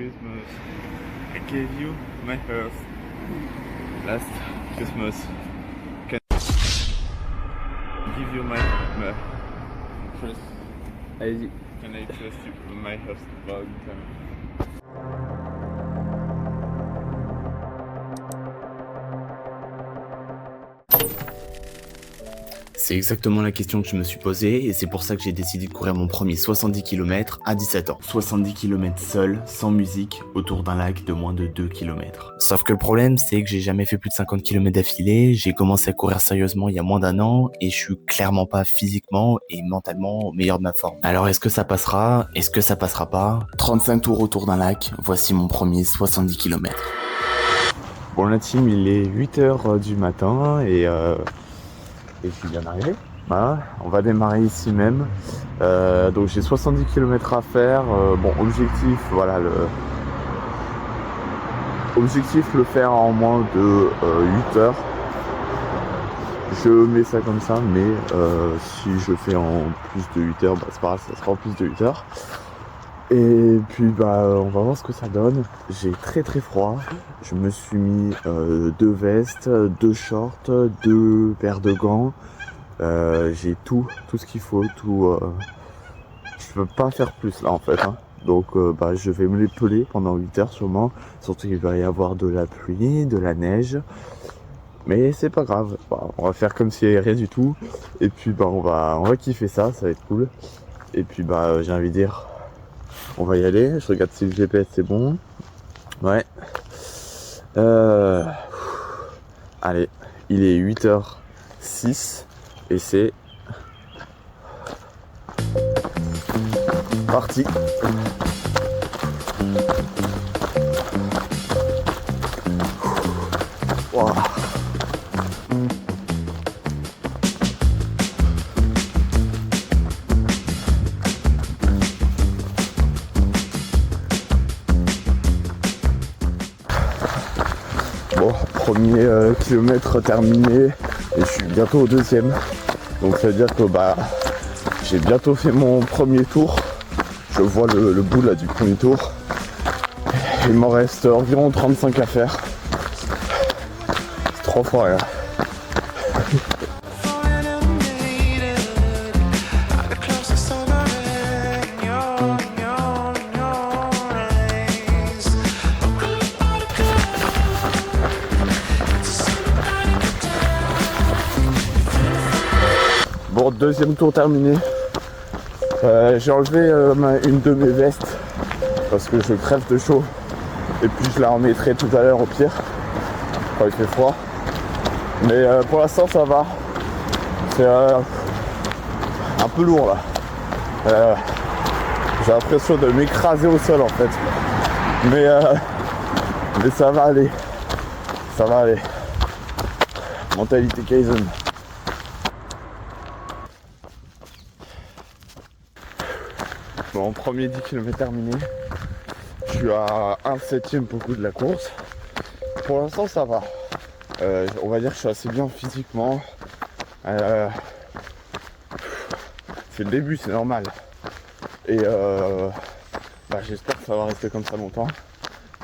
Christmas. I gave you my heart last Christmas. Can I give you my trust? Allez-y. Can I trust you my heart long time? C'est exactement la question que je me suis posée et c'est pour ça que j'ai décidé de courir mon premier 70 km à 17 ans. 70 km seul, sans musique, autour d'un lac de moins de 2 km. Sauf que le problème, c'est que j'ai jamais fait plus de 50 km d'affilée, j'ai commencé à courir sérieusement il y a moins d'un an et je suis clairement pas physiquement et mentalement au meilleur de ma forme. Alors est-ce que ça passera? Est-ce que ça passera pas? 35 tours autour d'un lac, voici mon premier 70 km. Bon, la team, il est 8h du matin et je suis bien arrivé. Voilà, on va démarrer ici même. Donc j'ai 70 km à faire. Bon, objectif, voilà, objectif le faire en moins de 8 heures. Je mets ça comme ça, mais si je fais en plus de 8 heures, bah, c'est pas grave, ça sera en plus de 8 heures. Et puis on va voir ce que ça donne. J'ai très très froid. Je me suis mis 2 vestes, 2 shorts, 2 paires de gants. J'ai tout ce qu'il faut, tout. Je peux pas faire plus là en fait. Hein. Donc je vais me les peler pendant 8 heures sûrement. Surtout qu'il va y avoir de la pluie, de la neige. Mais c'est pas grave. On va faire comme s'il n'y avait rien du tout. Et puis on va kiffer ça, ça va être cool. Et puis j'ai envie de dire. On va y aller, je regarde si le GPS c'est bon. Ouais. Allez, il est 8h06 et c'est parti. Wow. Bon, premier kilomètre terminé et je suis bientôt au deuxième. Donc ça veut dire que j'ai bientôt fait mon premier tour. Je vois le bout là du premier tour. Il m'en reste environ 35 à faire. C'est 3 fois rien. Bon, deuxième tour terminé. J'ai enlevé une de mes vestes parce que je crève de chaud et puis je la remettrai tout à l'heure au pire quand il fait froid. Mais pour l'instant ça va. C'est un peu lourd là. J'ai l'impression de m'écraser au sol en fait. Mais ça va aller. Ça va aller. Mentalité Kaizen. Bon, premier 10 km terminé. Je suis à 1/7 au bout de la course. Pour l'instant ça va. On va dire que je suis assez bien physiquement. C'est le début, c'est normal. Et j'espère que ça va rester comme ça longtemps.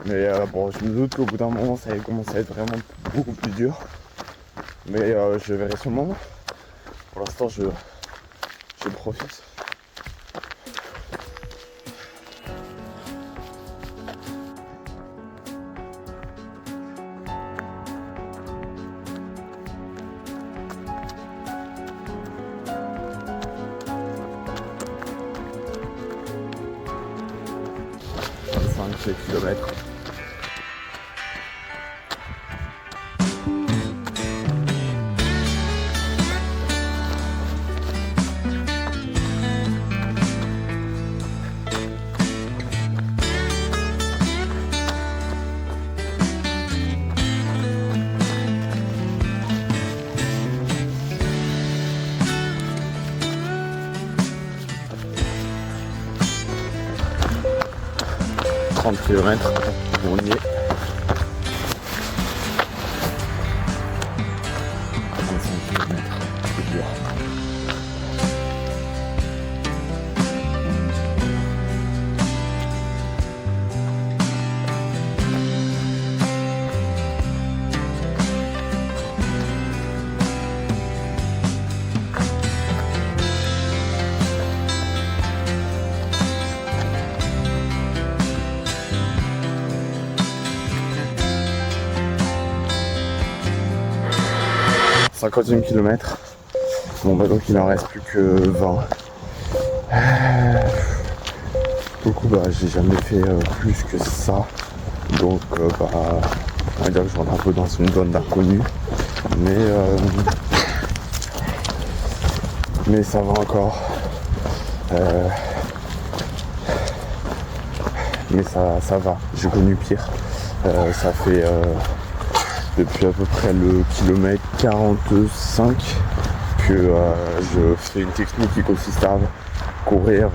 Mais je me doute qu'au bout d'un moment ça va commencer à être vraiment beaucoup plus dur. Mais je verrai sur le moment. Pour l'instant je profite. Kilomètres. Km, on y est. 35 km, c'est dur. 50e kilomètre. Bon bah donc il en reste plus que 20. Du coup bah j'ai jamais fait plus que ça. Donc bah on va dire que je rentre un peu dans une zone d'inconnu. Mais ça va encore. Mais ça va, j'ai connu pire. Ça fait depuis à peu près le kilomètre 45 que je fais une technique qui consiste à courir,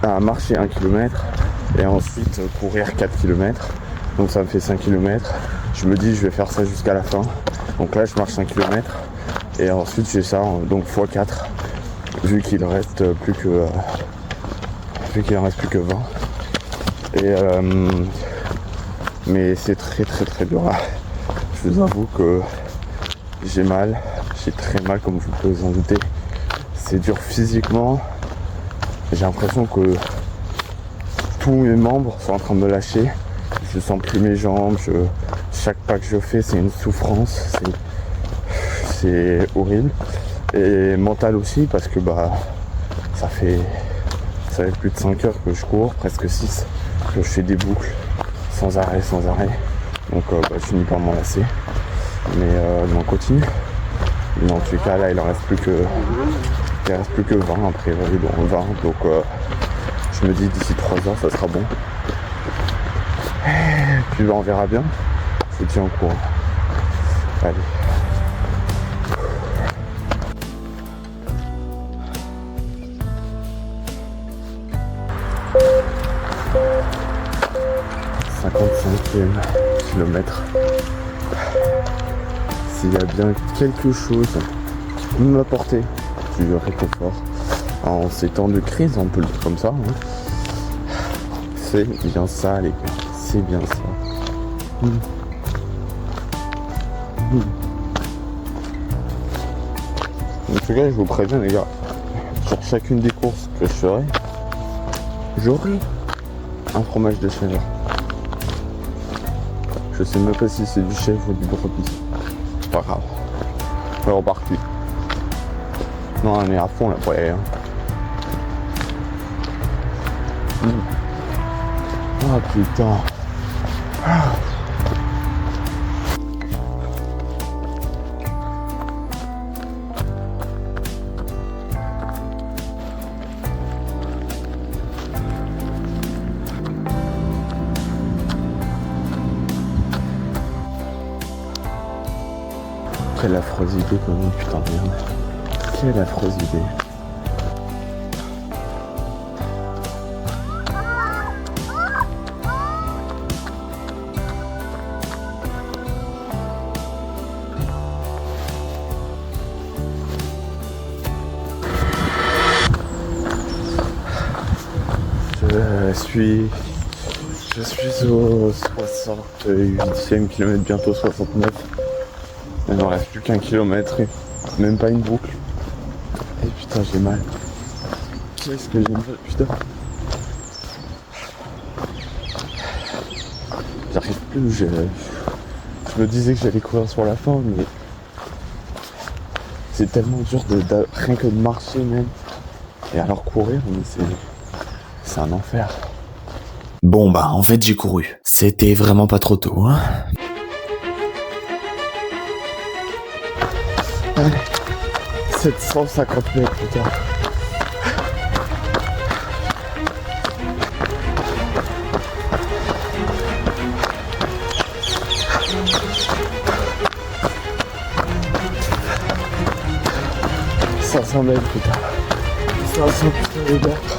à marcher 1 km et ensuite courir 4 km. Donc ça me fait 5 km. Je me dis je vais faire ça jusqu'à la fin. Donc là je marche 5 km et ensuite j'ai ça donc x4 vu qu'il reste plus que 20. Et mais c'est très très très dur. Je vous avoue que j'ai très mal comme vous pouvez vous en douter. C'est dur physiquement. J'ai l'impression que tous mes membres sont en train de me lâcher. Je sens plus mes jambes. Chaque pas que je fais, c'est une souffrance. C'est horrible. Et mental aussi parce que bah ça fait plus de 5 heures que je cours, presque 6, que je fais des boucles sans arrêt. Donc je finis par m'en lasser. Mais on continue. Mais en tout cas là il reste plus que 20 après bon, 20. Donc je me dis d'ici 3 heures ça sera bon. Et puis on verra bien. Je vous tiens au courant. Allez. Kilomètre. S'il y a bien quelque chose qui peut m'apporter du réconfort en ces temps de crise, on peut le dire comme ça, hein. C'est bien ça les gars, c'est bien ça. En tout cas je vous préviens les gars, sur chacune des courses que je ferai, j'aurai un fromage de chèvre. Je sais même pas si c'est du chèvre ou du brebis. C'est pas grave. On est reparti. Non, on est à fond là pour y aller. Oh putain. Quelle affreuse idée quand même, putain de merde. Quelle affreuse idée. Je suis au 68e kilomètre, bientôt 69. Il ne me reste plus qu'un kilomètre et même pas une boucle. Et putain j'ai mal. Qu'est-ce que j'ai mal, putain. J'arrive plus, je me disais que j'allais courir sur la fin, mais c'est tellement dur rien que de marcher même. Et alors courir, mais c'est un enfer. Bon bah en fait j'ai couru. C'était vraiment pas trop tôt, hein. Allez, 750 mètres plus tard. « 500 mètres plus tard. 500 putain de mètres.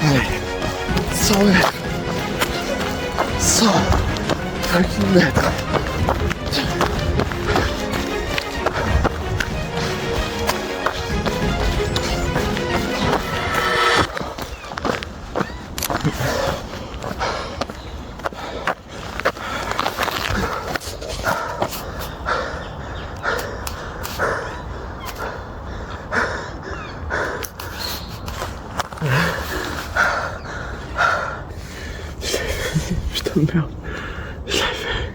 Allez, 100 mètres. 100 fucking mètres. merde. Je l'ai fait.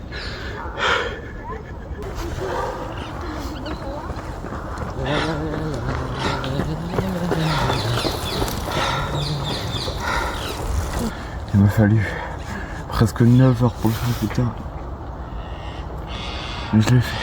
Il m'a fallu presque 9 heures pour le faire, putain. Mais je l'ai fait.